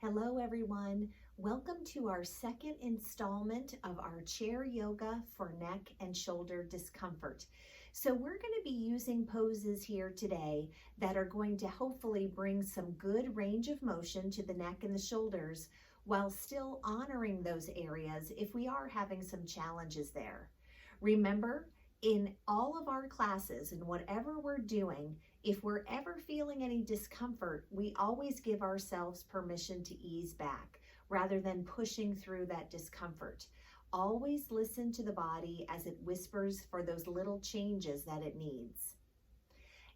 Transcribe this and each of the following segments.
Hello everyone, welcome to our second installment of our chair yoga for neck and shoulder discomfort. So we're going to be using poses here today that are going to hopefully bring some good range of motion to the neck and the shoulders while still honoring those areas if we are having some challenges there. Remember, in all of our classes and whatever we're doing, if we're ever feeling any discomfort, we always give ourselves permission to ease back rather than pushing through that discomfort. Always listen to the body as it whispers for those little changes that it needs.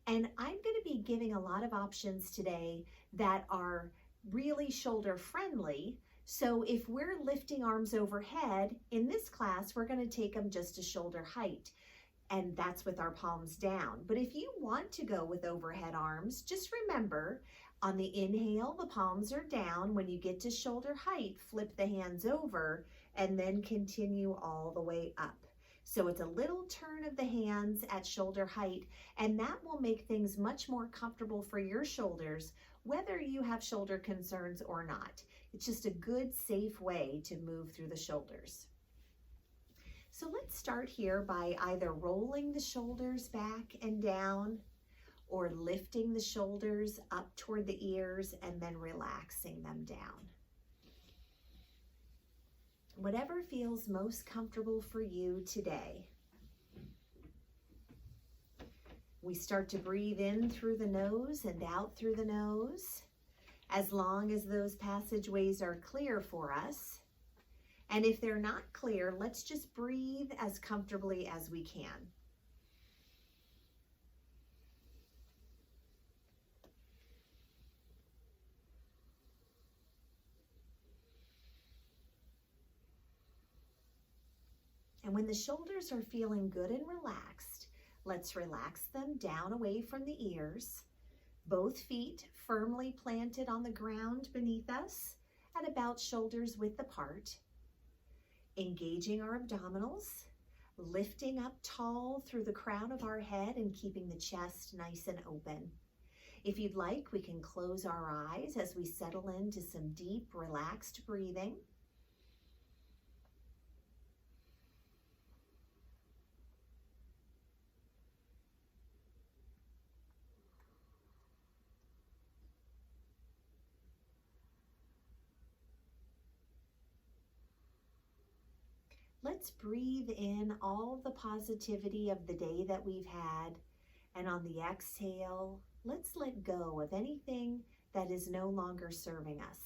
And I'm going to be giving a lot of options today that are really shoulder friendly. So if we're lifting arms overhead, in this class, we're going to take them just to shoulder height. And that's with our palms down. But if you want to go with overhead arms, just remember, on the inhale, the palms are down. When you get to shoulder height, flip the hands over and then continue all the way up. So it's a little turn of the hands at shoulder height, and that will make things much more comfortable for your shoulders, whether you have shoulder concerns or not. It's just a good, safe way to move through the shoulders. So let's start here by either rolling the shoulders back and down or lifting the shoulders up toward the ears and then relaxing them down. Whatever feels most comfortable for you today. We start to breathe in through the nose and out through the nose, as long as those passageways are clear for us. And if they're not clear, let's just breathe as comfortably as we can. And when the shoulders are feeling good and relaxed, let's relax them down away from the ears. Both feet firmly planted on the ground beneath us at about shoulders width apart. Engaging our abdominals, lifting up tall through the crown of our head and keeping the chest nice and open. If you'd like, we can close our eyes as we settle into some deep, relaxed breathing. Let's breathe in all the positivity of the day that we've had, and on the exhale, let's let go of anything that is no longer serving us.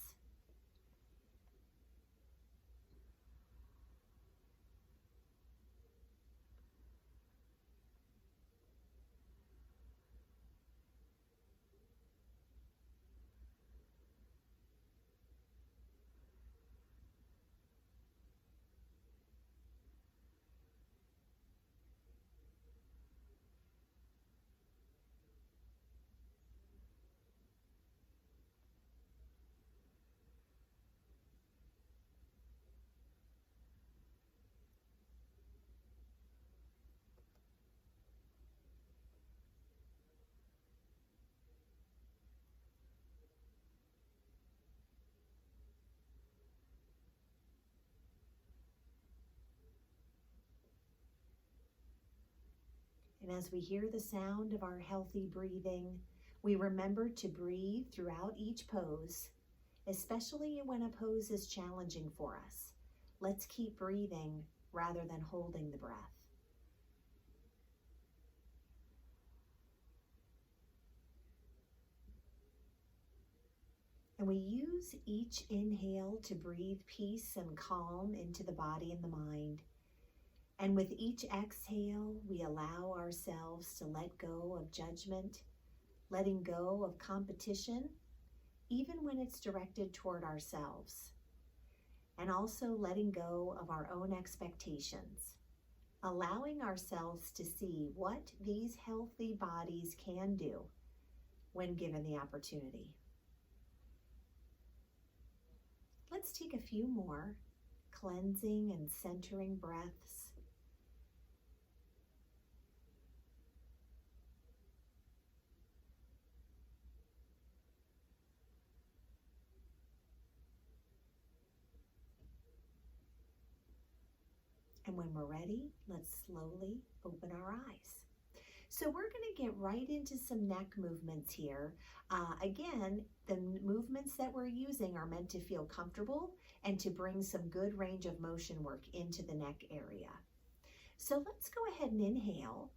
And as we hear the sound of our healthy breathing, we remember to breathe throughout each pose, especially when a pose is challenging for us. Let's keep breathing rather than holding the breath. And we use each inhale to breathe peace and calm into the body and the mind. And with each exhale, we allow ourselves to let go of judgment, letting go of competition, even when it's directed toward ourselves, and also letting go of our own expectations, allowing ourselves to see what these healthy bodies can do when given the opportunity. Let's take a few more cleansing and centering breaths. And when we're ready, let's slowly open our eyes. So we're going to get right into some neck movements here. Again, the movements that we're using are meant to feel comfortable and to bring some good range of motion work into the neck area. So let's go ahead and inhale.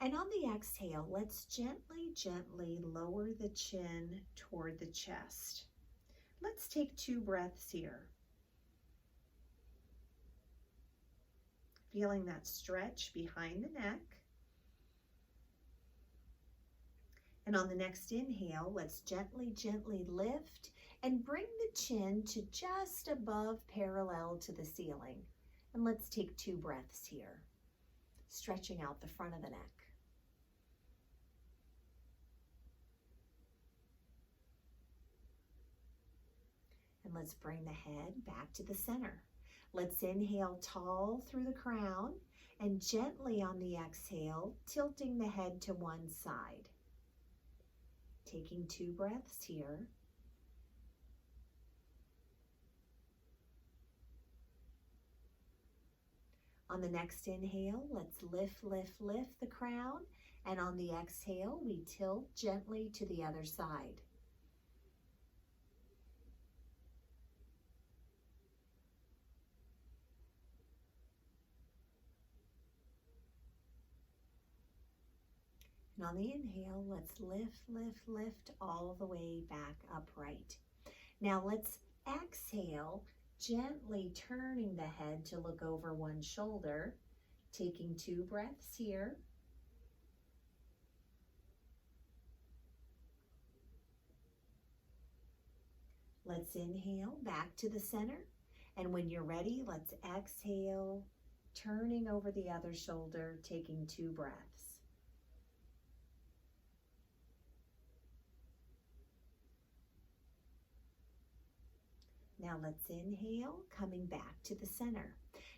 And on the exhale, let's gently, gently lower the chin toward the chest. Let's take 2 breaths here. Feeling that stretch behind the neck. And on the next inhale, let's gently, gently lift and bring the chin to just above parallel to the ceiling. And let's take 2 breaths here, stretching out the front of the neck. And let's bring the head back to the center. Let's inhale tall through the crown and gently on the exhale, tilting the head to one side. Taking 2 breaths here. On the next inhale, let's lift, lift, lift the crown. And on the exhale, we tilt gently to the other side. And on the inhale, let's lift, lift, lift all the way back upright. Now let's exhale, gently turning the head to look over one shoulder, taking 2 breaths here. Let's inhale back to the center. And when you're ready, let's exhale, turning over the other shoulder, taking 2 breaths. Now let's inhale, coming back to the center.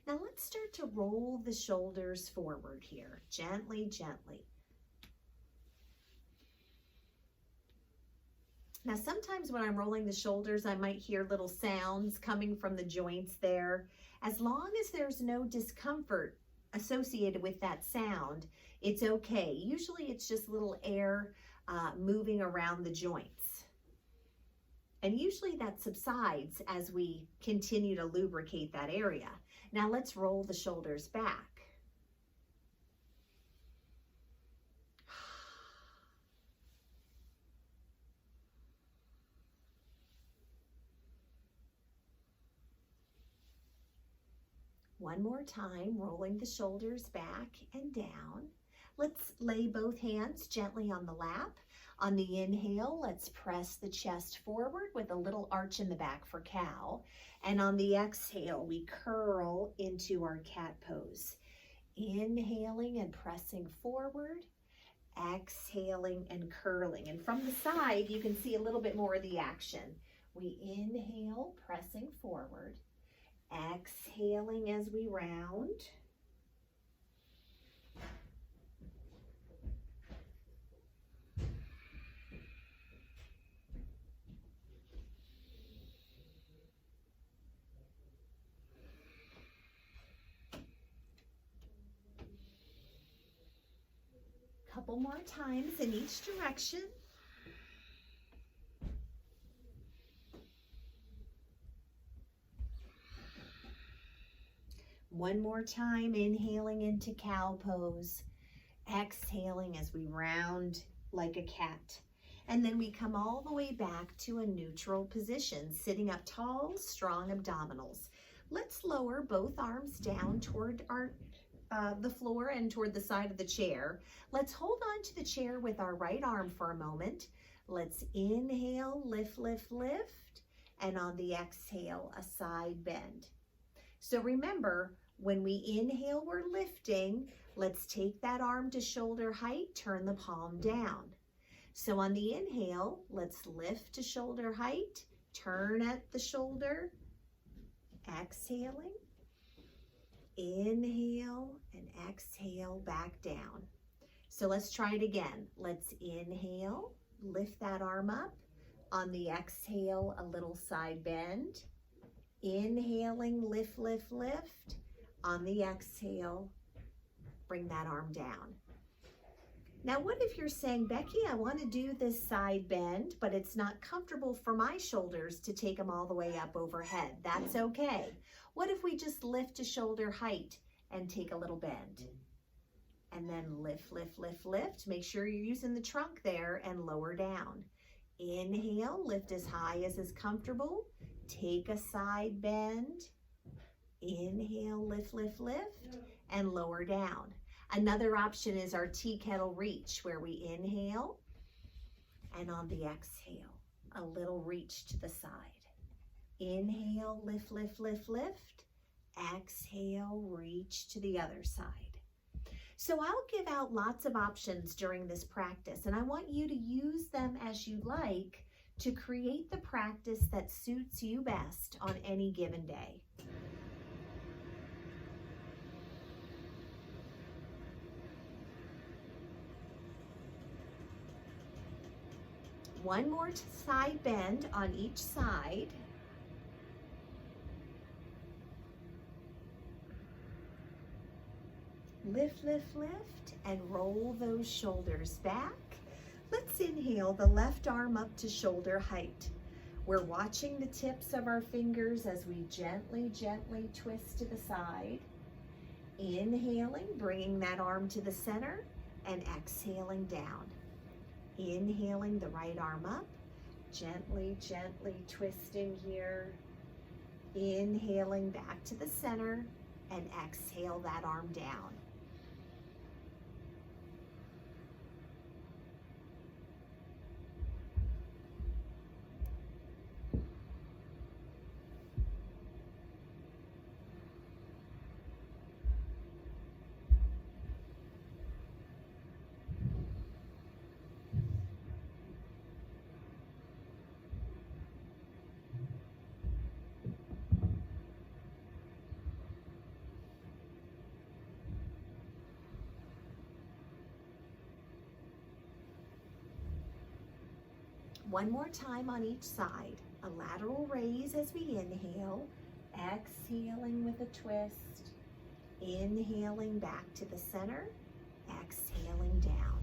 Now let's start to roll the shoulders forward here, gently, gently. Now sometimes when I'm rolling the shoulders, I might hear little sounds coming from the joints there. As long as there's no discomfort associated with that sound, it's okay. Usually it's just little air moving around the joints. And usually that subsides as we continue to lubricate that area. Now let's roll the shoulders back. One more time, rolling the shoulders back and down. Let's lay both hands gently on the lap. On the inhale, let's press the chest forward with a little arch in the back for cow. And on the exhale, we curl into our cat pose. Inhaling and pressing forward, exhaling and curling. And from the side, you can see a little bit more of the action. We inhale, pressing forward, exhaling as we round. Couple more times in each direction. One more time, inhaling into cow pose, exhaling as we round like a cat. And then we come all the way back to a neutral position, sitting up tall, strong abdominals. Let's lower both arms down toward the floor and toward the side of the chair. Let's hold on to the chair with our right arm for a moment. Let's inhale, lift, lift, lift, and on the exhale, a side bend. So remember, when we inhale, we're lifting. Let's take that arm to shoulder height, turn the palm down. So on the inhale, let's lift to shoulder height, turn at the shoulder, exhaling. Inhale and exhale back down. So let's try it again. Let's inhale, lift that arm up. On the exhale, a little side bend. Inhaling, lift, lift, lift. On the exhale, bring that arm down. Now, what if you're saying, Becky, I want to do this side bend, but it's not comfortable for my shoulders to take them all the way up overhead? That's okay. What if we just lift to shoulder height and take a little bend? And then lift, lift, lift, lift. Make sure you're using the trunk there and lower down. Inhale, lift as high as is comfortable. Take a side bend. Inhale, lift, lift, lift, and lower down. Another option is our tea kettle reach, where we inhale, and on the exhale, a little reach to the side. Inhale, lift, lift, lift, lift. Exhale, reach to the other side. So I'll give out lots of options during this practice, and I want you to use them as you like to create the practice that suits you best on any given day. One more side bend on each side. Lift, lift, lift, and roll those shoulders back. Let's inhale the left arm up to shoulder height. We're watching the tips of our fingers as we gently, gently twist to the side. Inhaling, bringing that arm to the center, and exhaling down. Inhaling the right arm up, gently, gently twisting here. Inhaling back to the center, and exhale that arm down. One more time on each side. A lateral raise as we inhale, exhaling with a twist, inhaling back to the center, exhaling down.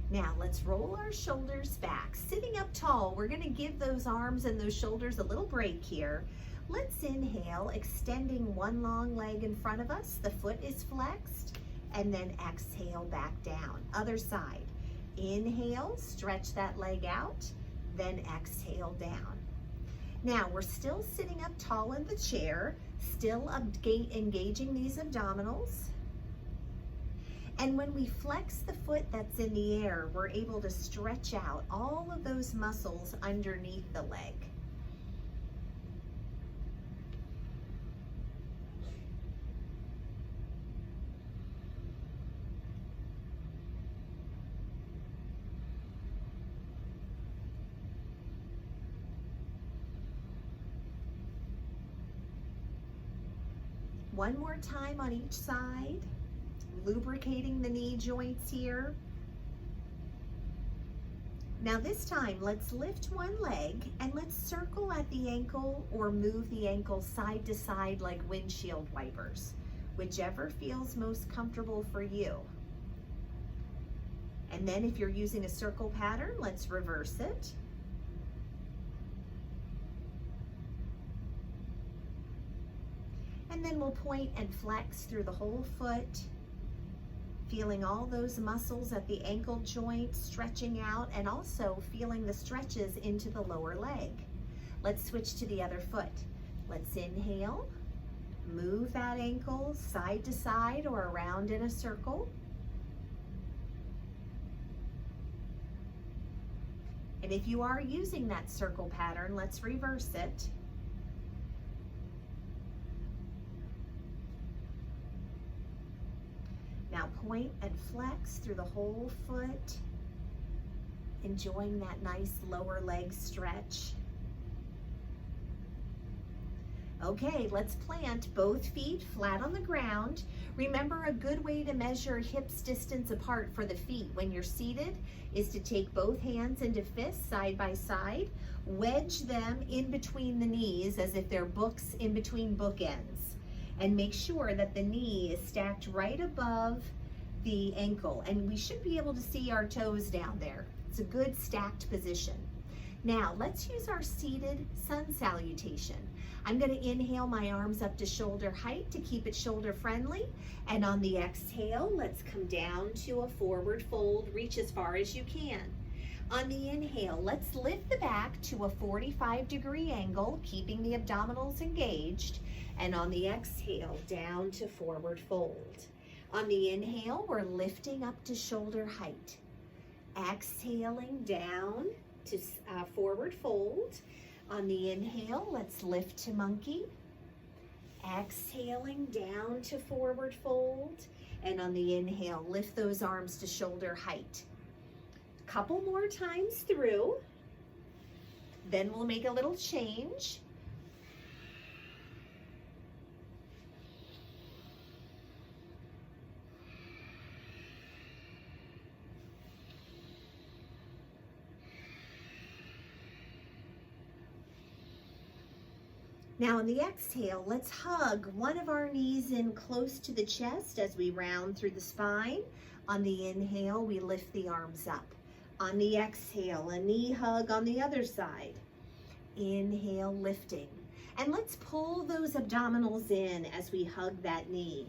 Now let's roll our shoulders back. Sitting up tall, we're going to give those arms and those shoulders a little break here. Let's inhale, extending one long leg in front of us. The foot is flexed, and then exhale back down. Other side. Inhale, stretch that leg out, then exhale down. Now we're still sitting up tall in the chair, still engaging these abdominals. And when we flex the foot that's in the air, we're able to stretch out all of those muscles underneath the leg. One more time on each side, lubricating the knee joints here. Now this time, let's lift one leg and let's circle at the ankle or move the ankle side to side like windshield wipers, whichever feels most comfortable for you. And then if you're using a circle pattern, let's reverse it. And then we'll point and flex through the whole foot, feeling all those muscles at the ankle joint stretching out, and also feeling the stretches into the lower leg. Let's switch to the other foot. Let's inhale, move that ankle side to side or around in a circle. And if you are using that circle pattern, let's reverse it. Now point and flex through the whole foot, enjoying that nice lower leg stretch. Okay, let's plant both feet flat on the ground. Remember, a good way to measure hips distance apart for the feet when you're seated is to take both hands into fists side by side, wedge them in between the knees as if they're books in between bookends, and make sure that the knee is stacked right above the ankle, and we should be able to see our toes down there. It's a good stacked position. Now let's use our seated sun salutation. I'm going to inhale my arms up to shoulder height to keep it shoulder friendly, and on the exhale, let's come down to a forward fold. Reach as far as you can. On the inhale, let's lift the back to a 45-degree angle, keeping the abdominals engaged, and on the exhale, down to forward fold. On the inhale, we're lifting up to shoulder height. Exhaling down to forward fold. On the inhale, let's lift to monkey. Exhaling down to forward fold. And on the inhale, lift those arms to shoulder height. A couple more times through. Then we'll make a little change. Now on the exhale, let's hug one of our knees in close to the chest as we round through the spine. On the inhale, we lift the arms up. On the exhale, a knee hug on the other side. Inhale, lifting. And let's pull those abdominals in as we hug that knee.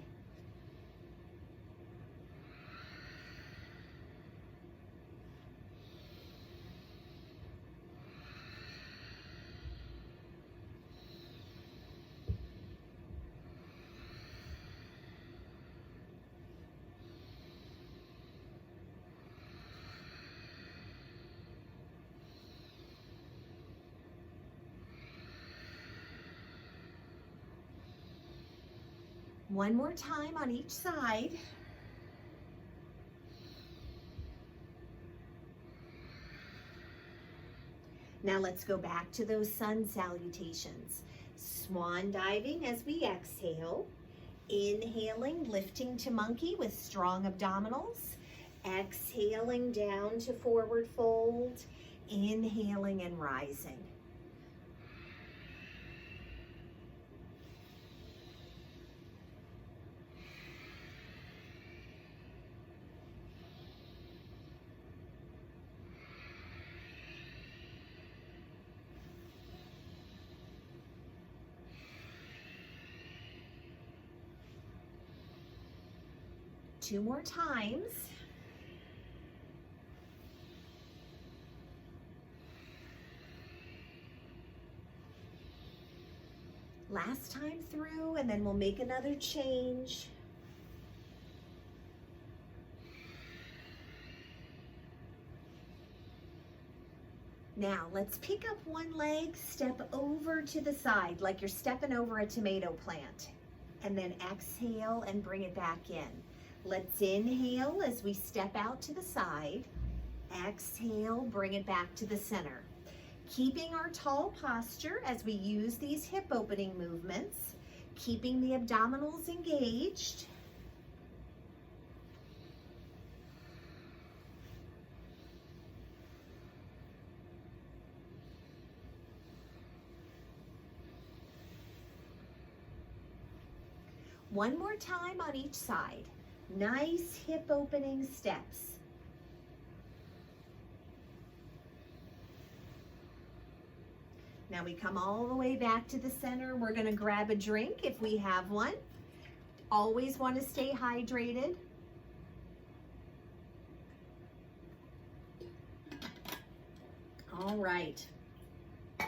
One more time on each side. Now let's go back to those sun salutations. Swan diving as we exhale. Inhaling, lifting to monkey with strong abdominals. Exhaling down to forward fold. Inhaling and rising. Two more times. Last time through, and then we'll make another change. Now let's pick up one leg, step over to the side like you're stepping over a tomato plant, and then exhale and bring it back in. Let's inhale as we step out to the side. Exhale, bring it back to the center. Keeping our tall posture as we use these hip opening movements, keeping the abdominals engaged. One more time on each side. Nice hip opening steps. Now we come all the way back to the center. We're going to grab a drink if we have one. Always want to stay hydrated. All right.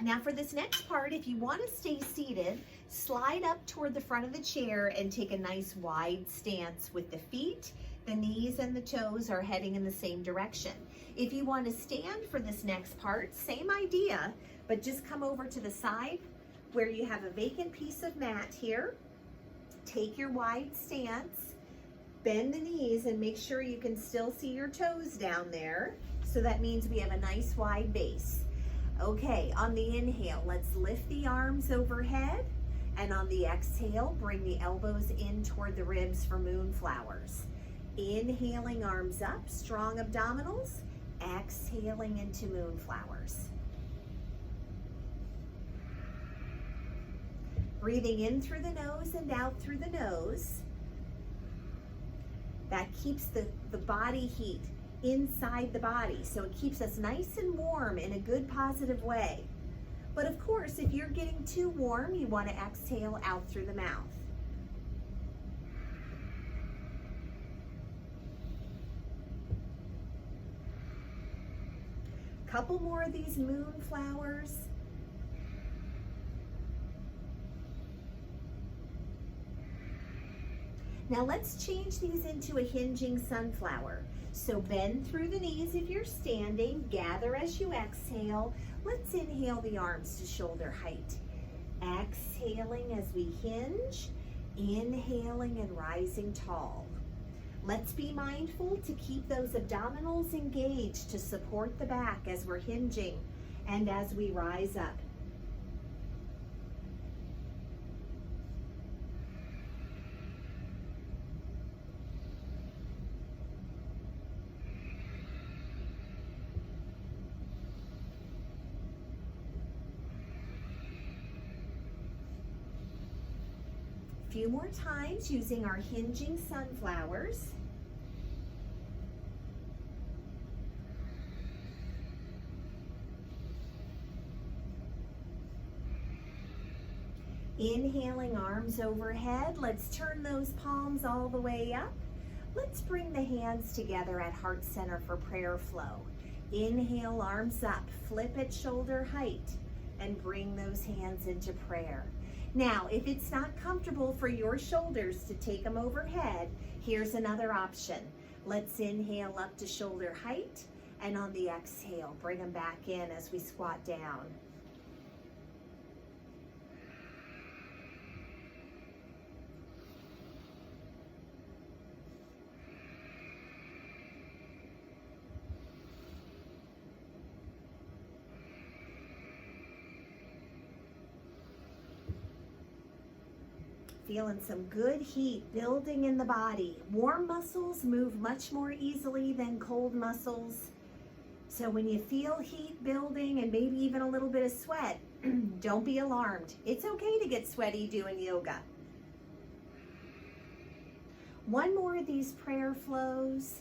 Now for this next part, if you want to stay seated, slide up toward the front of the chair and take a nice wide stance with the feet, the knees, and the toes are heading in the same direction. If you want to stand for this next part, same idea, but just come over to the side where you have a vacant piece of mat here. Take your wide stance, bend the knees, and make sure you can still see your toes down there. So that means we have a nice wide base. Okay, on the inhale, let's lift the arms overhead. And on the exhale, bring the elbows in toward the ribs for moonflowers. Inhaling, arms up, strong abdominals. Exhaling into moonflowers. Breathing in through the nose and out through the nose. That keeps the body heat inside the body, so it keeps us nice and warm in a good, positive way. But of course, if you're getting too warm, you want to exhale out through the mouth. Couple more of these moonflowers. Now let's change these into a hinging sunflower. So bend through the knees if you're standing, gather as you exhale. Let's inhale the arms to shoulder height. Exhaling as we hinge, inhaling and rising tall. Let's be mindful to keep those abdominals engaged to support the back as we're hinging and as we rise up. A few more times using our hinging sunflowers. Inhaling, arms overhead. Let's turn those palms all the way up. Let's bring the hands together at heart center for prayer flow. Inhale, arms up, flip at shoulder height, and bring those hands into prayer. Now, if it's not comfortable for your shoulders to take them overhead, here's another option. Let's inhale up to shoulder height, and on the exhale, bring them back in as we squat down. Feeling some good heat building in the body. Warm muscles move much more easily than cold muscles. So when you feel heat building and maybe even a little bit of sweat, don't be alarmed. It's okay to get sweaty doing yoga. One more of these prayer flows.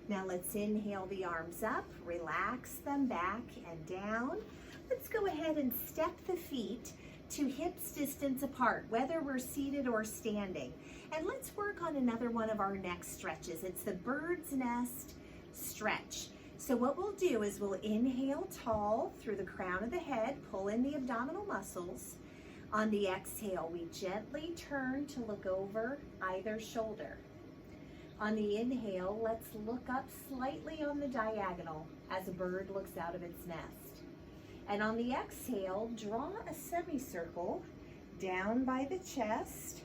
Now let's inhale the arms up, relax them back and down. Let's go ahead and step the feet to hips distance apart, whether we're seated or standing. And let's work on another one of our neck stretches. It's the bird's nest stretch. So what we'll do is we'll inhale tall through the crown of the head, pull in the abdominal muscles. On the exhale, we gently turn to look over either shoulder. On the inhale, let's look up slightly on the diagonal as a bird looks out of its nest. And on the exhale, draw a semicircle down by the chest.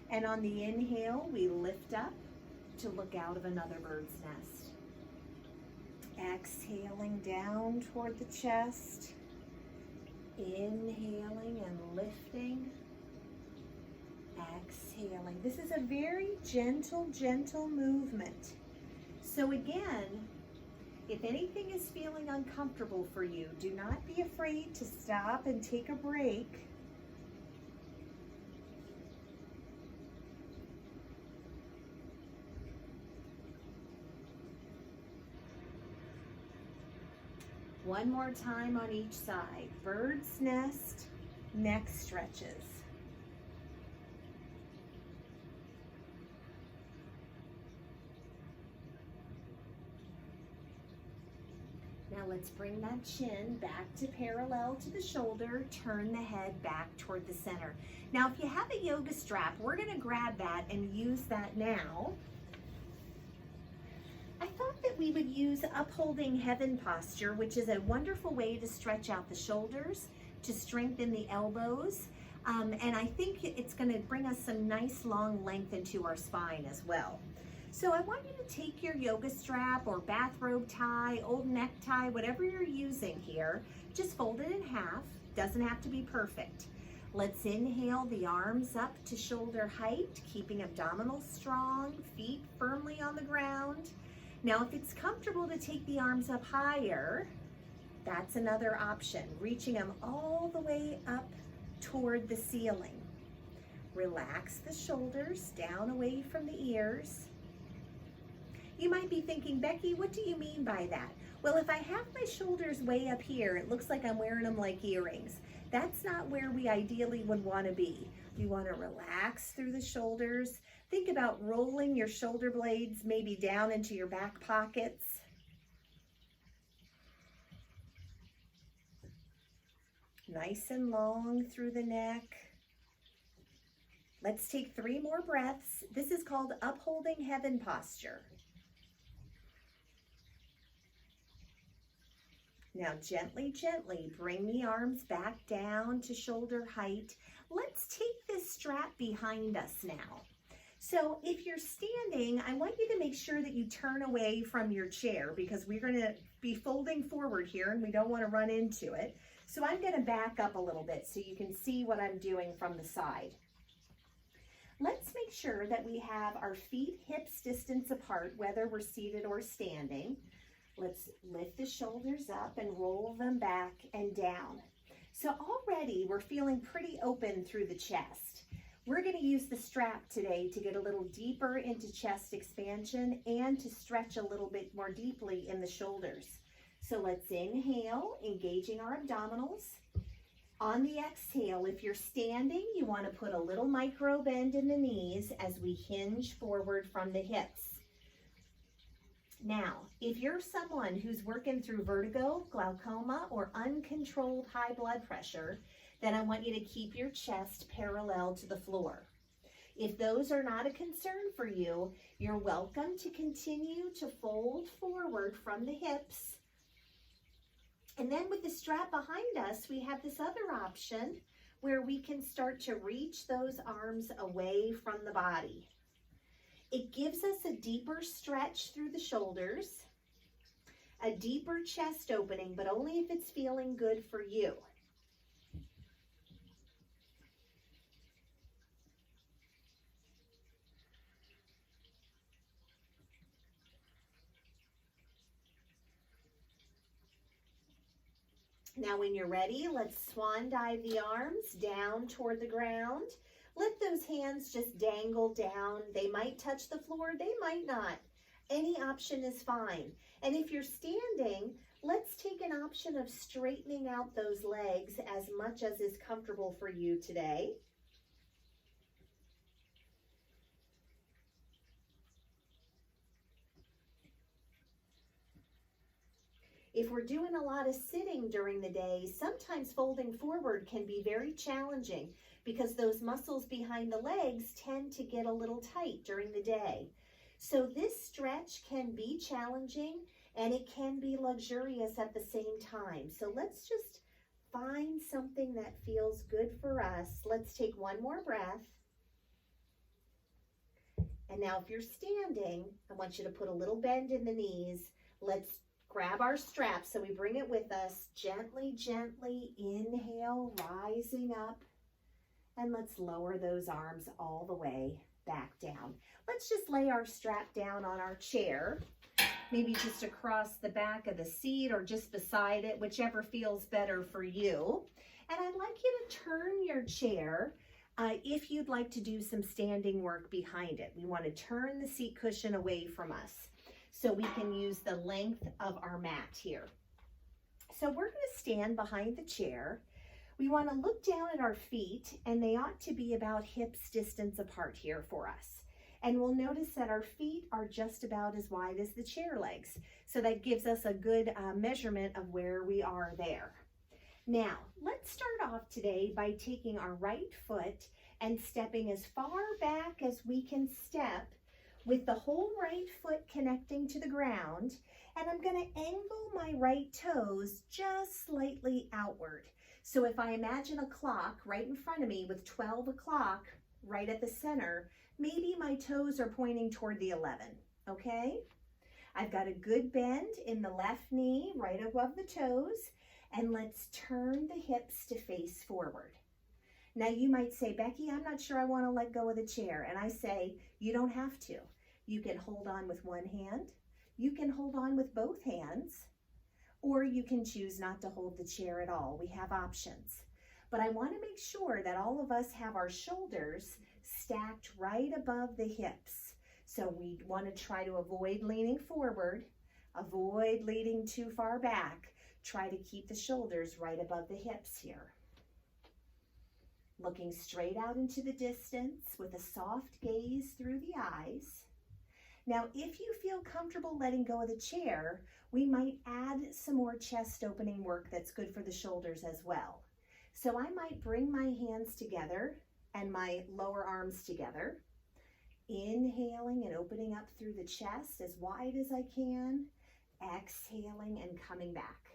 And on the inhale, we lift up to look out of another bird's nest. Exhaling down toward the chest. Inhaling and lifting. Exhaling. This is a very gentle, gentle movement. So again, if anything is feeling uncomfortable for you, do not be afraid to stop and take a break. One more time on each side. Bird's nest, neck stretches. Now let's bring that chin back to parallel to the shoulder, turn the head back toward the center. Now if you have a yoga strap, we're gonna grab that and use that now. I thought that we would use Upholding Heaven posture, which is a wonderful way to stretch out the shoulders, to strengthen the elbows, and I think it's gonna bring us some nice long length into our spine as well. So I want you to take your yoga strap or bathrobe tie, old necktie, whatever you're using here, just fold it in half, Doesn't have to be perfect. Let's inhale the arms up to shoulder height, keeping abdominals strong, feet firmly on the ground. Now, if it's comfortable to take the arms up higher, that's another option, reaching them all the way up toward the ceiling. Relax the shoulders down away from the ears. You might be thinking, Becky, what do you mean by that? Well, if I have my shoulders way up here, it looks like I'm wearing them like earrings. That's not where we ideally would want to be. You want to relax through the shoulders. Think about rolling your shoulder blades maybe down into your back pockets. Nice and long through the neck. Let's take 3 more breaths. This is called Upholding Heaven posture. Now gently, gently bring the arms back down to shoulder height. Let's take this strap behind us now. So if you're standing, I want you to make sure that you turn away from your chair because we're going to be folding forward here and we don't want to run into it. So I'm going to back up a little bit so you can see what I'm doing from the side. Let's make sure that we have our feet hips distance apart, whether we're seated or standing. Let's lift the shoulders up and roll them back and down. So already we're feeling pretty open through the chest. We're going to use the strap today to get a little deeper into chest expansion and to stretch a little bit more deeply in the shoulders. So let's inhale, engaging our abdominals. On the exhale, if you're standing, you want to put a little micro bend in the knees as we hinge forward from the hips. Now, if you're someone who's working through vertigo, glaucoma, or uncontrolled high blood pressure, then I want you to keep your chest parallel to the floor. If those are not a concern for you, you're welcome to continue to fold forward from the hips. And then with the strap behind us, we have this other option where we can start to reach those arms away from the body. It gives us a deeper stretch through the shoulders, a deeper chest opening, but only if it's feeling good for you. Now when you're ready, let's swan dive the arms down toward the ground. Let those hands just dangle down. They might touch the floor, they might not. Any option is fine. And if you're standing, let's take an option of straightening out those legs as much as is comfortable for you today. If we're doing a lot of sitting during the day, sometimes folding forward can be very challenging because those muscles behind the legs tend to get a little tight during the day. So this stretch can be challenging and it can be luxurious at the same time. So let's just find something that feels good for us. Let's take 1 more breath. And now if you're standing, I want you to put a little bend in the knees. Let's grab our strap so we bring it with us. Gently, gently inhale, rising up. And let's lower those arms all the way back down. Let's just lay our strap down on our chair, maybe just across the back of the seat or just beside it, whichever feels better for you. And I'd like you to turn your chair if you'd like to do some standing work behind it. We want to turn the seat cushion away from us so we can use the length of our mat here. So we're going to stand behind the chair. We want to look down at our feet, and they ought to be about hips distance apart here for us. And we'll notice that our feet are just about as wide as the chair legs. So that gives us a good measurement of where we are there. Now, let's start off today by taking our right foot and stepping as far back as we can step with the whole right foot connecting to the ground. And I'm going to angle my right toes just slightly outward. So if I imagine a clock right in front of me with 12 o'clock right at the center, maybe my toes are pointing toward the 11, okay? I've got a good bend in the left knee right above the toes, And let's turn the hips to face forward. Now you might say, Becky, I'm not sure I want to let go of the chair. And I say, you don't have to. You can hold on with one hand. You can hold on with both hands, or you can choose not to hold the chair at all. We have options. But I want to make sure that all of us have our shoulders stacked right above the hips. So we want to try to avoid leaning forward, avoid leaning too far back. Try to keep the shoulders right above the hips here. Looking straight out into the distance with a soft gaze through the eyes. Now, if you feel comfortable letting go of the chair, we might add some more chest opening work that's good for the shoulders as well. So I might bring my hands together and my lower arms together, inhaling and opening up through the chest as wide as I can, exhaling and coming back.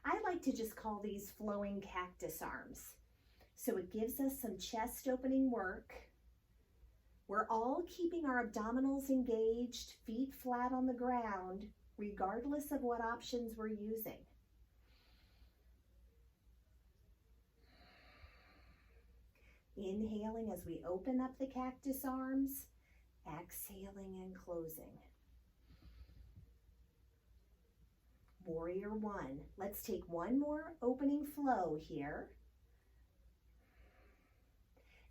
I like to just call these flowing cactus arms. So it gives us some chest opening work. We're all keeping our abdominals engaged, feet flat on the ground, regardless of what options we're using. Inhaling as we open up the cactus arms, exhaling and closing. Warrior one. Let's take one more opening flow here.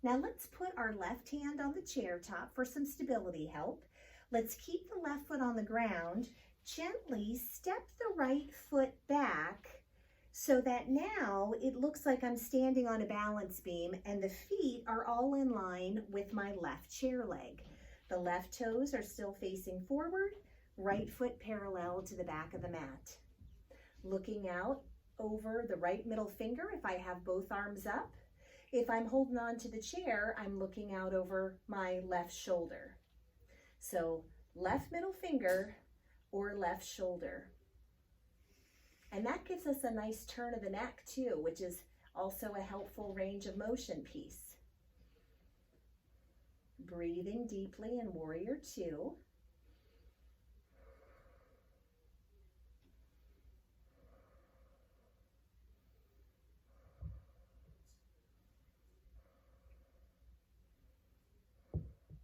Now let's put our left hand on the chair top for some stability help. Let's keep the left foot on the ground. Gently step the right foot back so that now it looks like I'm standing on a balance beam and the feet are all in line with my left chair leg. The left toes are still facing forward, right foot parallel to the back of the mat. Looking out over the right middle finger if I have both arms up. If I'm holding on to the chair, I'm looking out over my left shoulder. So left middle finger or left shoulder. And that gives us a nice turn of the neck too, which is also a helpful range of motion piece. Breathing deeply in warrior two.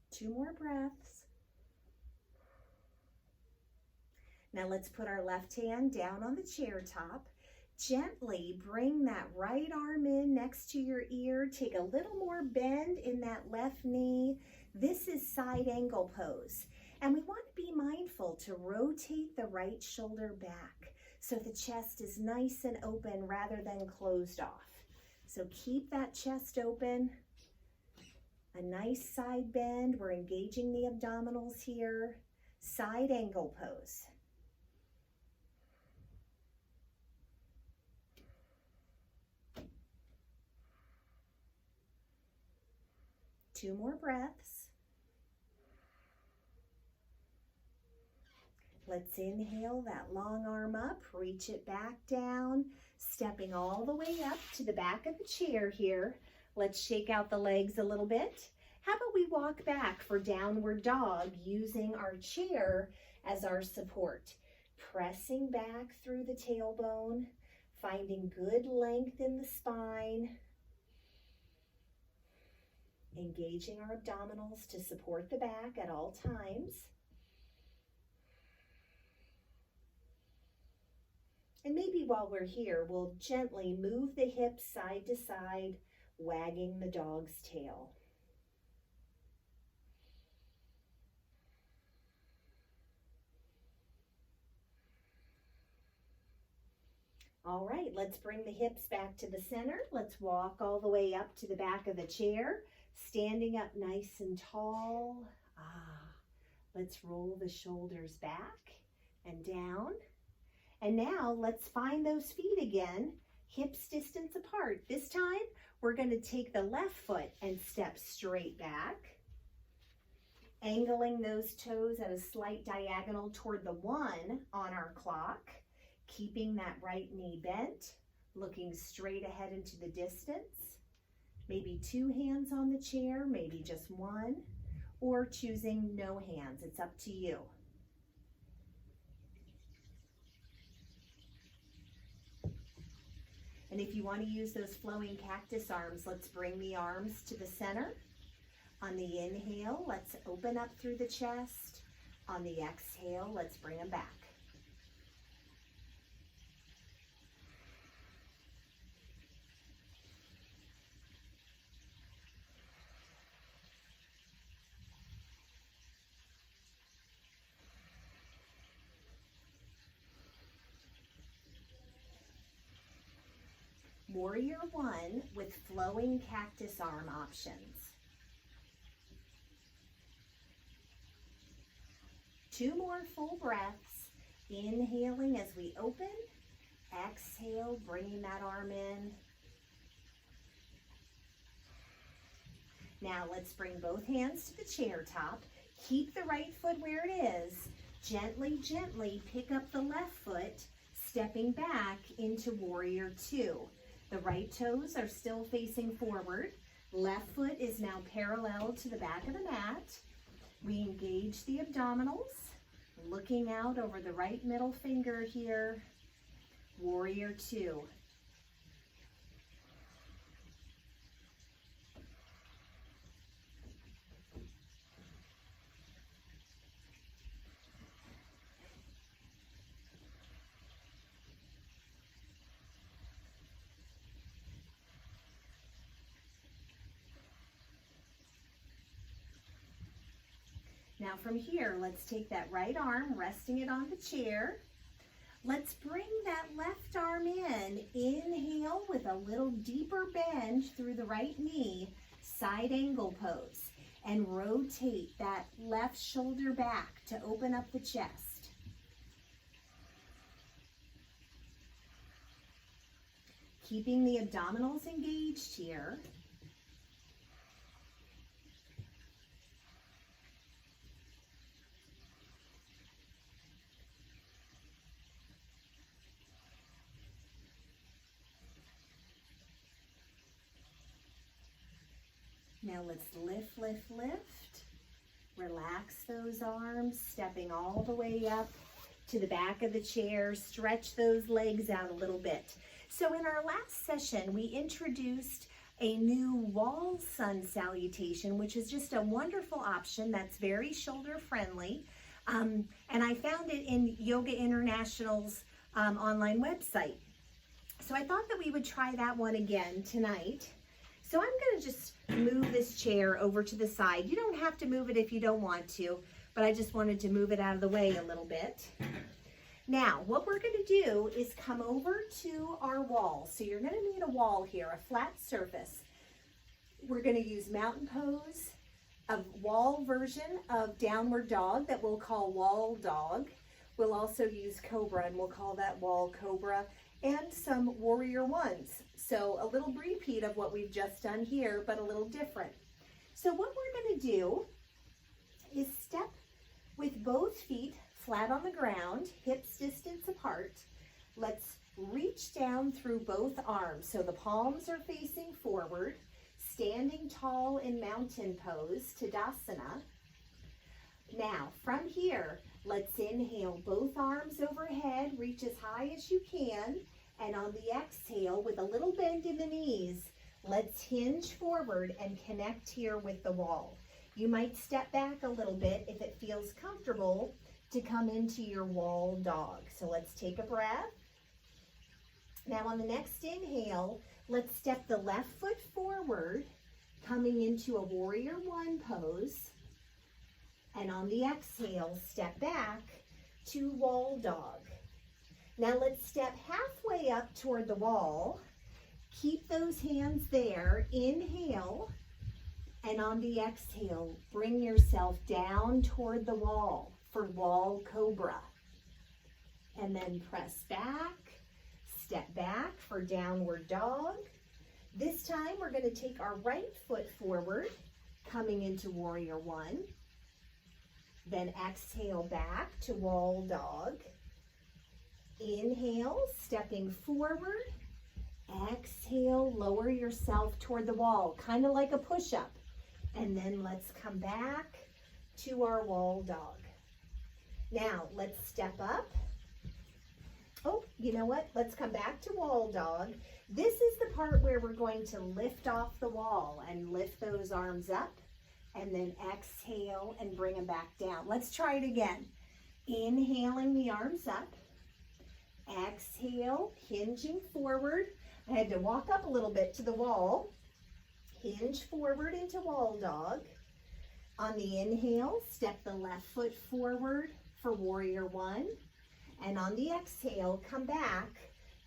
Two more breaths. Now let's put our left hand down on the chair top. Gently bring that right arm in next to your ear. Take a little more bend in that left knee. This is side angle pose. And we want to be mindful to rotate the right shoulder back so the chest is nice and open rather than closed off. So keep that chest open. A nice side bend. We're engaging the abdominals here. Side angle pose. Two more breaths. Let's inhale that long arm up, reach it back down, stepping all the way up to the back of the chair here. Let's shake out the legs a little bit. How about we walk back for downward dog using our chair as our support. Pressing back through the tailbone, finding good length in the spine. Engaging our abdominals to support the back at all times. And maybe while we're here, we'll gently move the hips side to side, wagging the dog's tail. All right, let's bring the hips back to the center. Let's walk all the way up to the back of the chair, standing up nice and tall. Let's roll the shoulders back and down. And now let's find those feet again, hips distance apart. This time, we're going to take the left foot and step straight back, angling those toes at a slight diagonal toward the 1 on our clock, keeping that right knee bent, looking straight ahead into the distance. Maybe 2 hands on the chair, maybe just 1, or choosing no hands. It's up to you. And if you want to use those flowing cactus arms, let's bring the arms to the center. On the inhale, let's open up through the chest. On the exhale, let's bring them back. Warrior One with flowing cactus arm options. 2 more full breaths, inhaling as we open, exhale, bringing that arm in. Now let's bring both hands to the chair top. Keep the right foot where it is. Gently, gently pick up the left foot, stepping back into Warrior Two. The right toes are still facing forward. Left foot is now parallel to the back of the mat. We engage the abdominals, looking out over the right middle finger here. Warrior Two. Now from here, let's take that right arm, resting it on the chair. Let's bring that left arm in. Inhale with a little deeper bend through the right knee, side angle pose. And rotate that left shoulder back to open up the chest. Keeping the abdominals engaged here. Now let's lift, lift, lift. Relax those arms, stepping all the way up to the back of the chair. Stretch those legs out a little bit. So in our last session, we introduced a new wall sun salutation, which is just a wonderful option that's very shoulder friendly. And I found it in Yoga International's online website. So I thought that we would try that one again tonight. So I'm going to just move this chair over to the side. You don't have to move it if you don't want to, but I just wanted to move it out of the way a little bit. Now, what we're going to do is come over to our wall. So you're going to need a wall here, a flat surface. We're going to use mountain pose, a wall version of downward dog that we'll call wall dog. We'll also use cobra, and we'll call that wall cobra, and some warrior ones. So a little repeat of what we've just done here, but a little different. So what we're going to do is step with both feet flat on the ground, hips distance apart. Let's reach down through both arms. So the palms are facing forward, standing tall in mountain pose, Tadasana. Now from here, let's inhale both arms overhead, reach as high as you can. And on the exhale, with a little bend in the knees, let's hinge forward and connect here with the wall. You might step back a little bit if it feels comfortable to come into your wall dog. So let's take a breath. Now on the next inhale, let's step the left foot forward, coming into a warrior one pose. And on the exhale, step back to wall dog. Now let's step halfway up toward the wall. Keep those hands there. Inhale. And on the exhale, bring yourself down toward the wall for wall cobra. And then press back. Step back for downward dog. This time we're going to take our right foot forward, coming into warrior one. Then exhale back to wall dog. Inhale, stepping forward. Exhale, lower yourself toward the wall, kind of like a push-up. And then let's come back to our wall dog. Now, let's step up. Oh, you know what? Let's come back to wall dog. This is the part where we're going to lift off the wall and lift those arms up and then exhale and bring them back down. Let's try it again. Inhaling the arms up. Exhale, hinging forward. I had to walk up a little bit to the wall. Hinge forward into wall dog. On the inhale, step the left foot forward for warrior one. And on the exhale, come back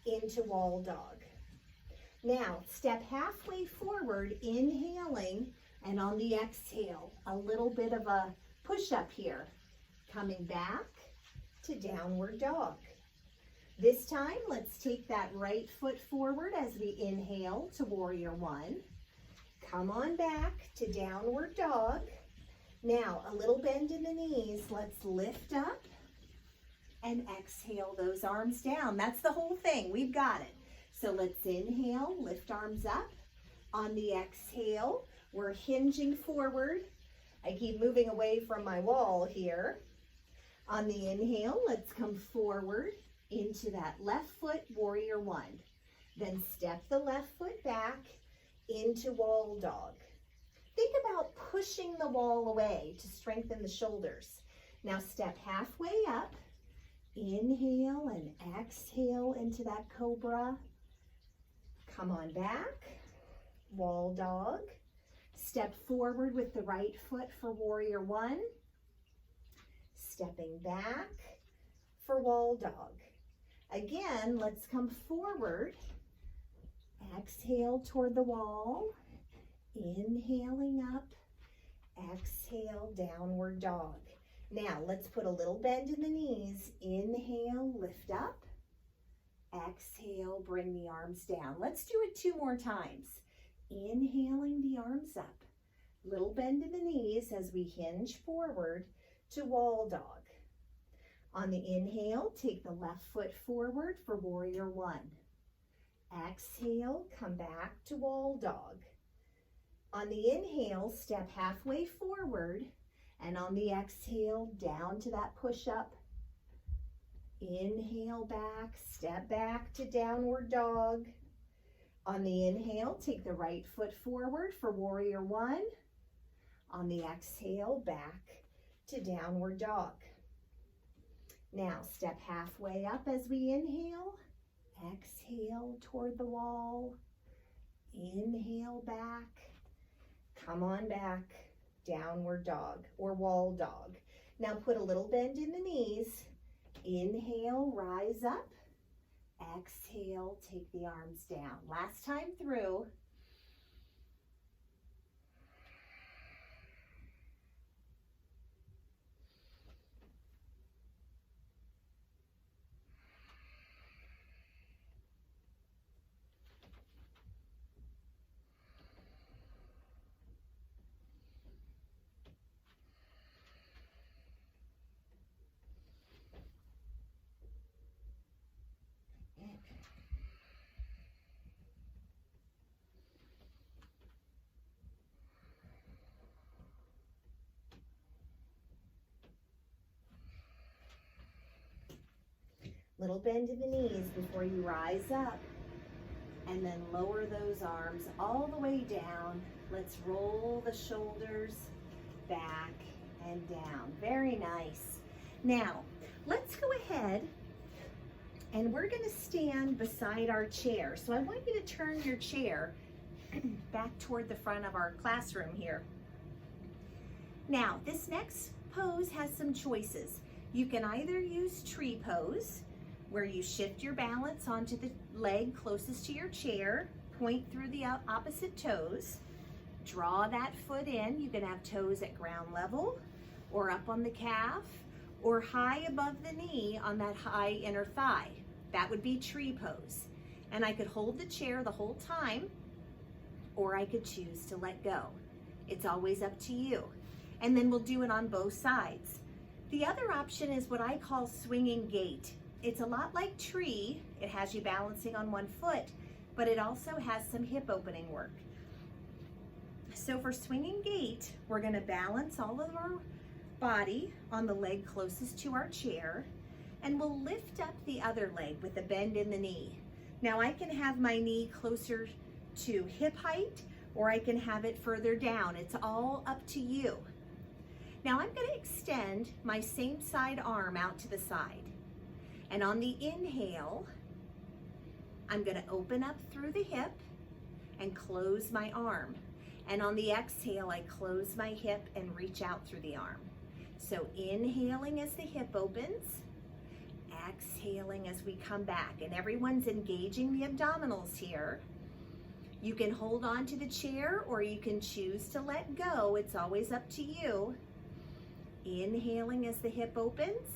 into wall dog. Now, step halfway forward, inhaling, and on the exhale, a little bit of a push-up here. Coming back to downward dog. This time, let's take that right foot forward as we inhale to warrior one. Come on back to downward dog. Now, a little bend in the knees. Let's lift up and exhale those arms down. That's the whole thing. We've got it. So let's inhale, lift arms up. On the exhale, we're hinging forward. I keep moving away from my wall here. On the inhale, let's come forward into that left foot, warrior one. Then step the left foot back into wall dog. Think about pushing the wall away to strengthen the shoulders. Now step halfway up. Inhale and exhale into that cobra. Come on back, wall dog. Step forward with the right foot for warrior one. Stepping back for wall dog. Again, let's come forward. Exhale toward the wall. Inhaling up. Exhale, downward dog. Now, let's put a little bend in the knees. Inhale, lift up. Exhale, bring the arms down. Let's do it 2 more times. Inhaling the arms up. Little bend in the knees as we hinge forward to wall dog. On the inhale, take the left foot forward for warrior one. Exhale, come back to wall dog. On the inhale, step halfway forward, and on the exhale, down to that push-up. Inhale back, step back to downward dog. On the inhale, take the right foot forward for warrior one. On the exhale, back to downward dog. Now, step halfway up as we inhale. Exhale toward the wall. Inhale back. Come on back. Downward dog or wall dog. Now put a little bend in the knees. Inhale, rise up. Exhale, take the arms down. Last time through. Little bend in the knees before you rise up, and then lower those arms all the way down. Let's roll the shoulders back and down. Very nice. Now, let's go ahead and we're going to stand beside our chair. So I want you to turn your chair back toward the front of our classroom here. Now, this next pose has some choices. You can either use tree pose, where you shift your balance onto the leg closest to your chair, point through the opposite toes, draw that foot in. You can have toes at ground level, or up on the calf, or high above the knee on that high inner thigh. That would be tree pose. And I could hold the chair the whole time, or I could choose to let go. It's always up to you. And then we'll do it on both sides. The other option is what I call swinging gait. It's a lot like tree. It has you balancing on one foot, but it also has some hip opening work. So for swinging gait, we're going to balance all of our body on the leg closest to our chair, and we'll lift up the other leg with a bend in the knee. Now I can have my knee closer to hip height, or I can have it further down. It's all up to you. Now I'm going to extend my same side arm out to the side. And on the inhale, I'm going to open up through the hip and close my arm. And on the exhale, I close my hip and reach out through the arm. So inhaling as the hip opens, exhaling as we come back. And everyone's engaging the abdominals here. You can hold on to the chair or you can choose to let go. It's always up to you. Inhaling as the hip opens,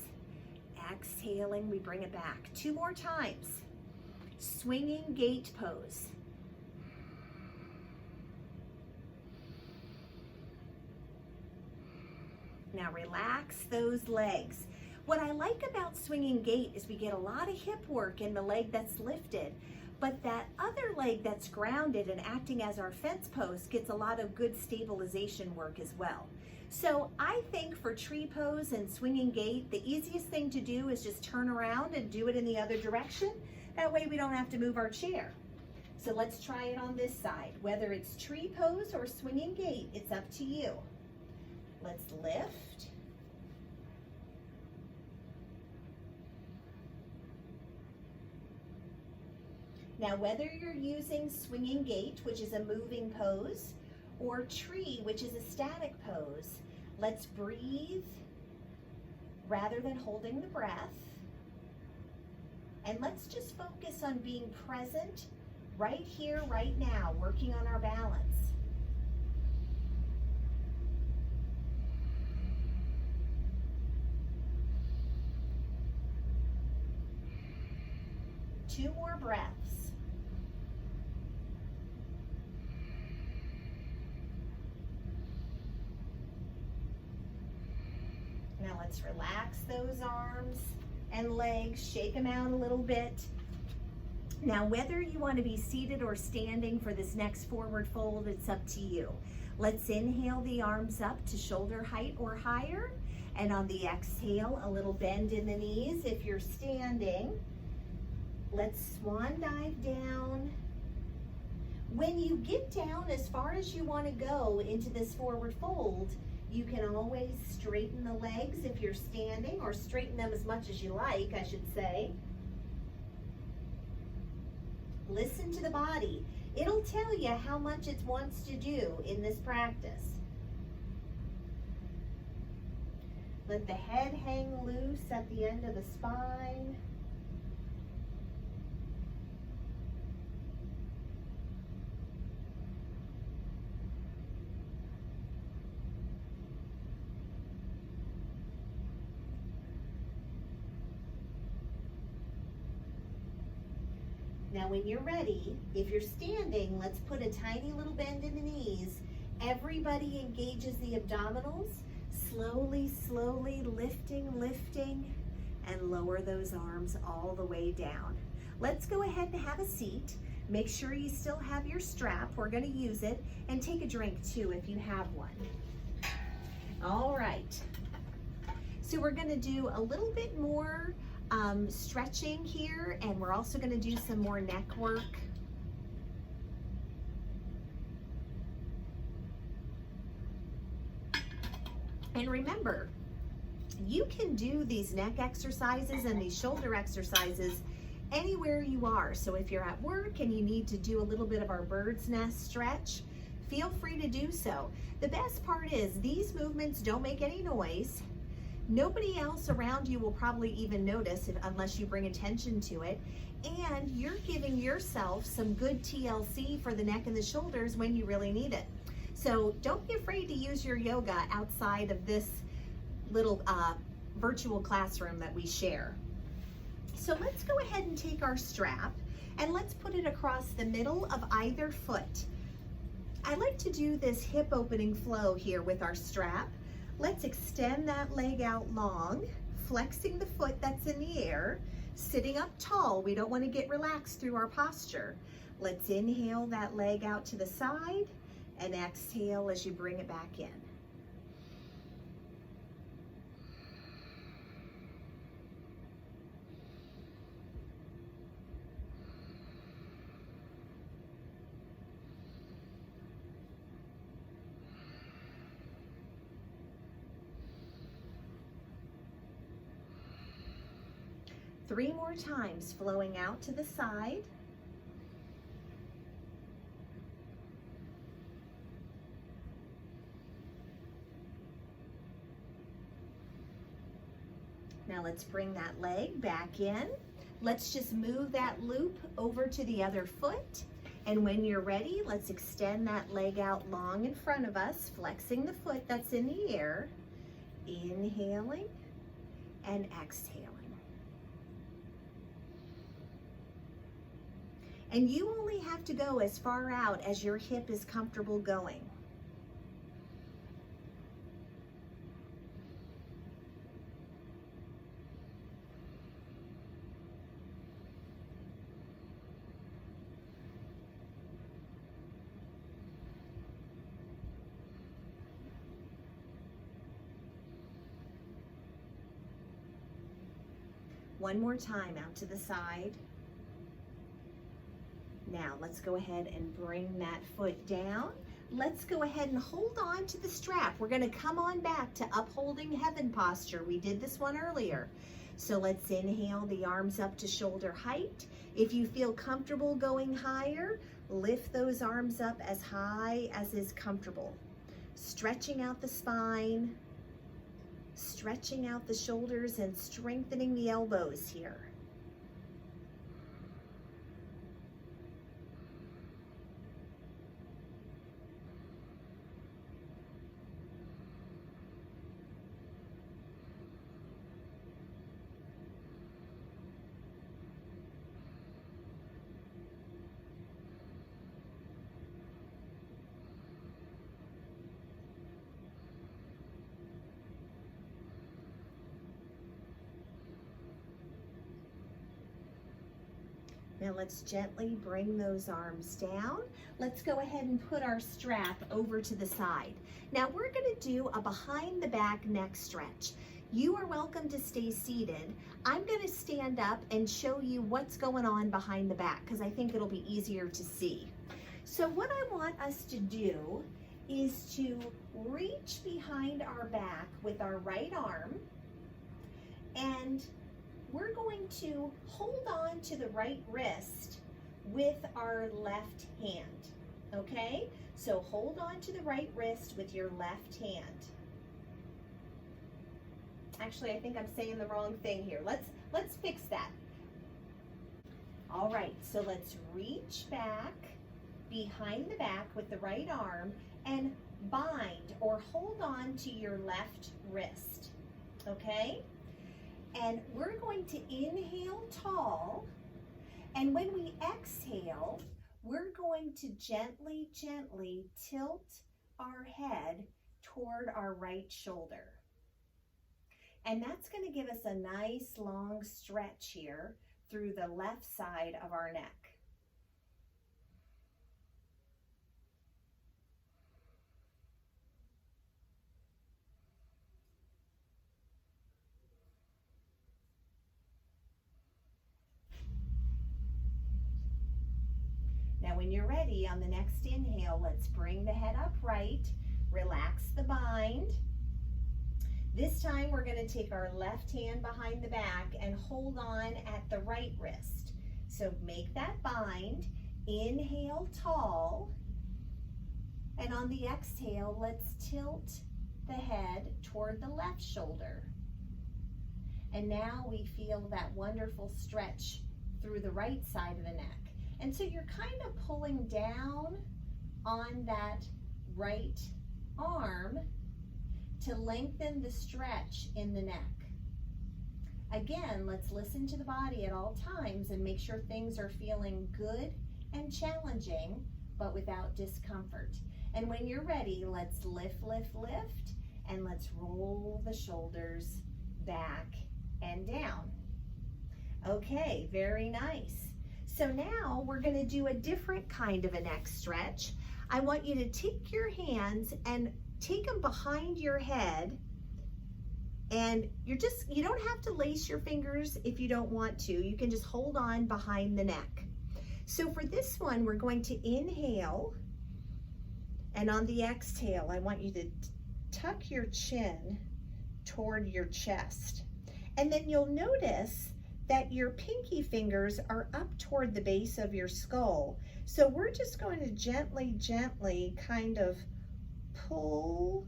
exhaling, we bring it back. 2 more times. Swinging gait pose. Now relax those legs. What I like about swinging gait is we get a lot of hip work in the leg that's lifted, but that other leg that's grounded and acting as our fence post gets a lot of good stabilization work as well. So I think for tree pose and swinging gait, the easiest thing to do is just turn around and do it in the other direction. That way we don't have to move our chair. So let's try it on this side. Whether it's tree pose or swinging gait, it's up to you. Let's lift. Now, whether you're using swinging gait, which is a moving pose, or tree, which is a static pose, let's breathe rather than holding the breath. And let's just focus on being present right here, right now, working on our balance. Two more breaths. Now let's relax those arms and legs, shake them out a little bit. Now whether you want to be seated or standing for this next forward fold, it's up to you. Let's inhale the arms up to shoulder height or higher, and on the exhale, a little bend in the knees. If you're standing, let's swan dive down. When you get down as far as you want to go into this forward fold, you can always straighten the legs if you're standing, or straighten them as much as you like, I should say. Listen to the body. It'll tell you how much it wants to do in this practice. Let the head hang loose at the end of the spine. Now when you're ready, if you're standing, let's put a tiny little bend in the knees. Everybody engages the abdominals. Slowly, slowly lifting, and lower those arms all the way down. Let's go ahead and have a seat. Make sure you still have your strap. We're going to use it. And take a drink too if you have one. All right. So we're going to do a little bit more stretching here, and we're also going to do some more neck work. And remember, you can do these neck exercises and these shoulder exercises anywhere you are. So if you're at work and you need to do a little bit of our bird's nest stretch, feel free to do so. The best part is these movements don't make any noise. Nobody else around you will probably even notice unless you bring attention to it. And you're giving yourself some good TLC for the neck and the shoulders when you really need it. So don't be afraid to use your yoga outside of this little virtual classroom that we share. So let's go ahead and take our strap and let's put it across the middle of either foot. I like to do this hip opening flow here with our strap. Let's extend that leg out long, flexing the foot that's in the air, sitting up tall. We don't want to get relaxed through our posture. Let's inhale that leg out to the side and exhale as you bring it back in. 3 more times, flowing out to the side. Now let's bring that leg back in. Let's just move that loop over to the other foot. And when you're ready, let's extend that leg out long in front of us, flexing the foot that's in the air. Inhaling and exhaling. And you only have to go as far out as your hip is comfortable going. One more time out to the side. Now let's go ahead and bring that foot down. Let's go ahead and hold on to the strap. We're going to come on back to upholding heaven posture. We did this one earlier. So let's inhale the arms up to shoulder height. If you feel comfortable going higher, lift those arms up as high as is comfortable. Stretching out the spine, stretching out the shoulders and strengthening the elbows here. Now let's gently bring those arms down. Let's go ahead and put our strap over to the side. Now we're going to do a behind the back neck stretch. You are welcome to stay seated. I'm going to stand up and show you what's going on behind the back because I think it'll be easier to see. So what I want us to do is to reach behind our back with our right arm, and we're going to hold on to the right wrist with our left hand, okay? So hold on to the right wrist with your left hand. Actually, I think I'm saying the wrong thing here. Let's fix that. All right, so let's reach back behind the back with the right arm and bind or hold on to your left wrist, okay? And we're going to inhale tall, and when we exhale, we're going to gently, gently tilt our head toward our right shoulder. And that's going to give us a nice long stretch here through the left side of our neck. Now when you're ready, on the next inhale, let's bring the head upright, relax the bind. This time we're going to take our left hand behind the back and hold on at the right wrist. So make that bind, inhale tall, and on the exhale, let's tilt the head toward the left shoulder. And now we feel that wonderful stretch through the right side of the neck. And so you're kind of pulling down on that right arm to lengthen the stretch in the neck. Again, let's listen to the body at all times and make sure things are feeling good and challenging, but without discomfort. And when you're ready, let's lift, lift, lift, and let's roll the shoulders back and down. Okay, very nice. So now we're going to do a different kind of a neck stretch. I want you to take your hands and take them behind your head, and you don't have to lace your fingers if you don't want to. You can just hold on behind the neck. So for this one, we're going to inhale, and on the exhale, I want you to tuck your chin toward your chest. And then you'll notice that your pinky fingers are up toward the base of your skull. So we're just going to gently, gently kind of pull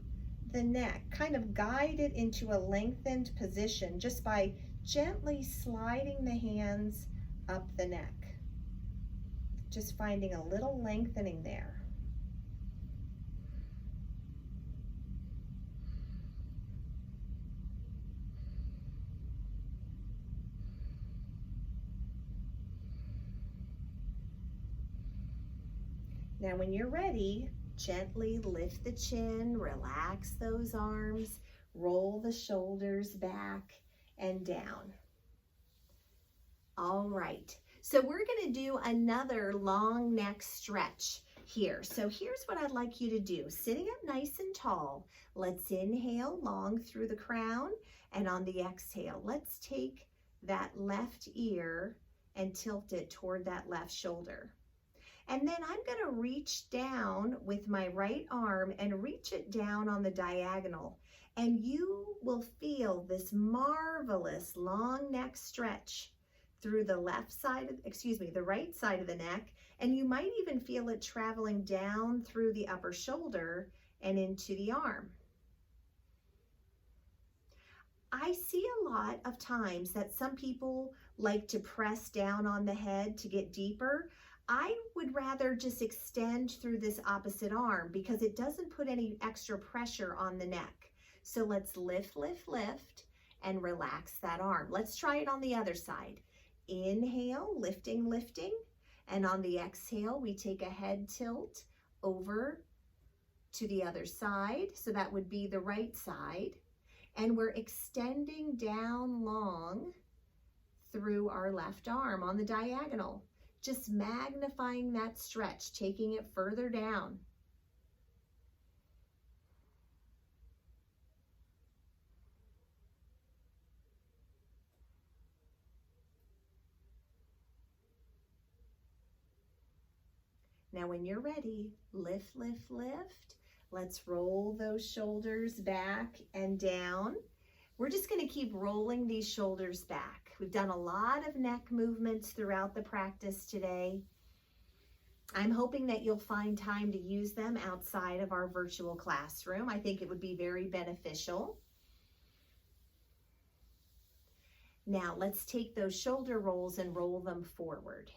the neck, kind of guide it into a lengthened position just by gently sliding the hands up the neck. Just finding a little lengthening there. Now when you're ready, gently lift the chin, relax those arms, roll the shoulders back and down. All right, so we're gonna do another long neck stretch here. So here's what I'd like you to do. Sitting up nice and tall, let's inhale long through the crown, and on the exhale, let's take that left ear and tilt it toward that left shoulder. And then I'm gonna reach down with my right arm and reach it down on the diagonal. And you will feel this marvelous long neck stretch through the right side of the neck. And you might even feel it traveling down through the upper shoulder and into the arm. I see a lot of times that some people like to press down on the head to get deeper. I would rather just extend through this opposite arm because it doesn't put any extra pressure on the neck. So let's lift, lift, lift, and relax that arm. Let's try it on the other side. Inhale, lifting, lifting, and on the exhale, we take a head tilt over to the other side. So that would be the right side. And we're extending down long through our left arm on the diagonal. Just magnifying that stretch, taking it further down. Now when you're ready, lift, lift, lift. Let's roll those shoulders back and down. We're just going to keep rolling these shoulders back. We've done a lot of neck movements throughout the practice today. I'm hoping that you'll find time to use them outside of our virtual classroom. I think it would be very beneficial. Now let's take those shoulder rolls and roll them forward,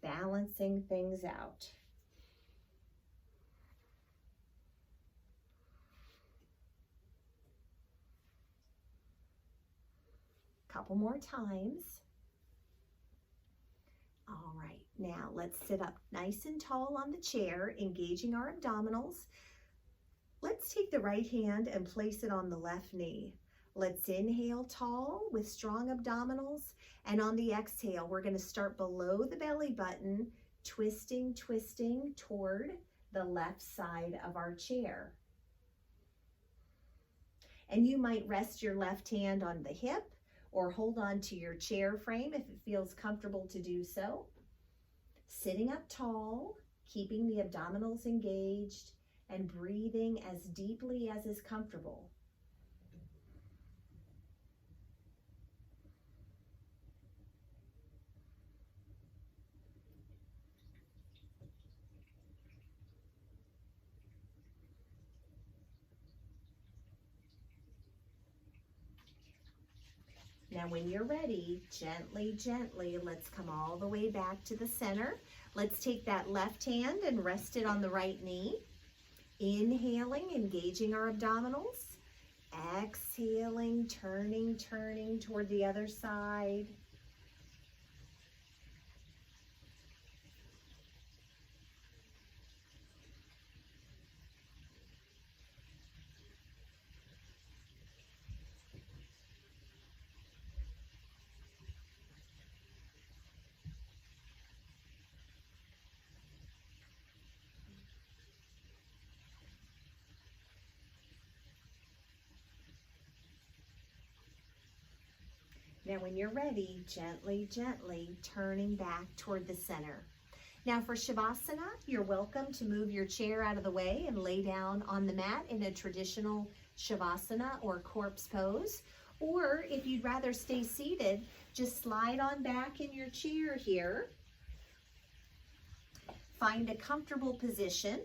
balancing things out. Couple more times. All right, now let's sit up nice and tall on the chair, engaging our abdominals. Let's take the right hand and place it on the left knee. Let's inhale tall with strong abdominals, and on the exhale, we're going to start below the belly button, twisting, twisting toward the left side of our chair. And you might rest your left hand on the hip or hold on to your chair frame if it feels comfortable to do so. Sitting up tall, keeping the abdominals engaged, and breathing as deeply as is comfortable. Now when you're ready, gently, gently, let's come all the way back to the center. Let's take that left hand and rest it on the right knee. Inhaling, engaging our abdominals. Exhaling, turning, turning toward the other side. Now when you're ready, gently, gently turning back toward the center. Now for Shavasana, you're welcome to move your chair out of the way and lay down on the mat in a traditional Shavasana or corpse pose. Or if you'd rather stay seated, just slide on back in your chair here. Find a comfortable position.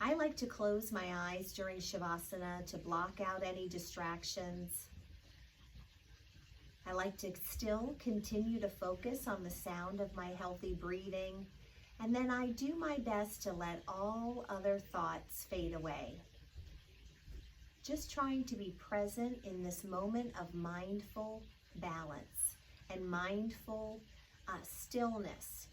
I like to close my eyes during Shavasana to block out any distractions. I like to still continue to focus on the sound of my healthy breathing, and then I do my best to let all other thoughts fade away. Just trying to be present in this moment of mindful balance and mindful stillness.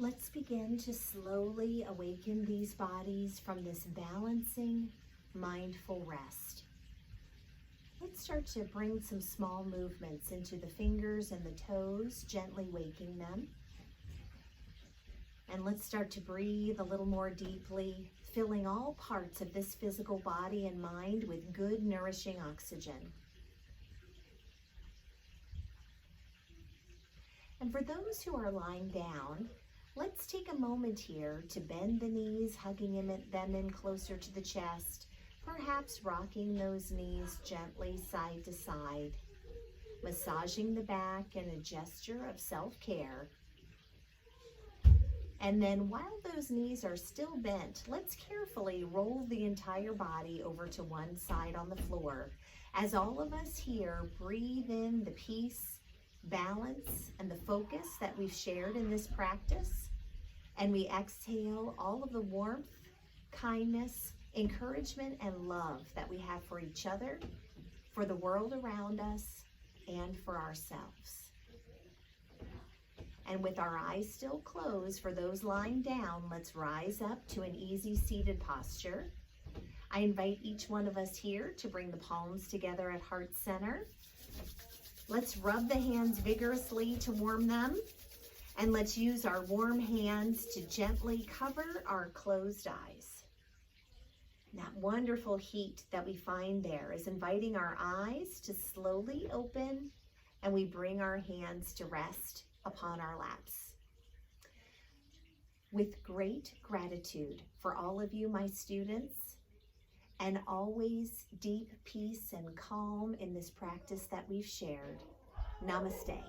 Let's begin to slowly awaken these bodies from this balancing, mindful rest. Let's start to bring some small movements into the fingers and the toes, gently waking them. And let's start to breathe a little more deeply, filling all parts of this physical body and mind with good, nourishing oxygen. And for those who are lying down, let's take a moment here to bend the knees, hugging them in closer to the chest, perhaps rocking those knees gently side to side, massaging the back in a gesture of self-care. And then while those knees are still bent, let's carefully roll the entire body over to one side on the floor. As all of us here breathe in the peace, balance, and the focus that we've shared in this practice, And we exhale all of the warmth, kindness, encouragement, and love that we have for each other, for the world around us, and for ourselves. And with our eyes still closed, for those lying down, let's rise up to an easy seated posture. I invite each one of us here to bring the palms together at heart center. Let's rub the hands vigorously to warm them. And let's use our warm hands to gently cover our closed eyes. And that wonderful heat that we find there is inviting our eyes to slowly open, and we bring our hands to rest upon our laps. With great gratitude for all of you, my students, and always deep peace and calm in this practice that we've shared. Namaste.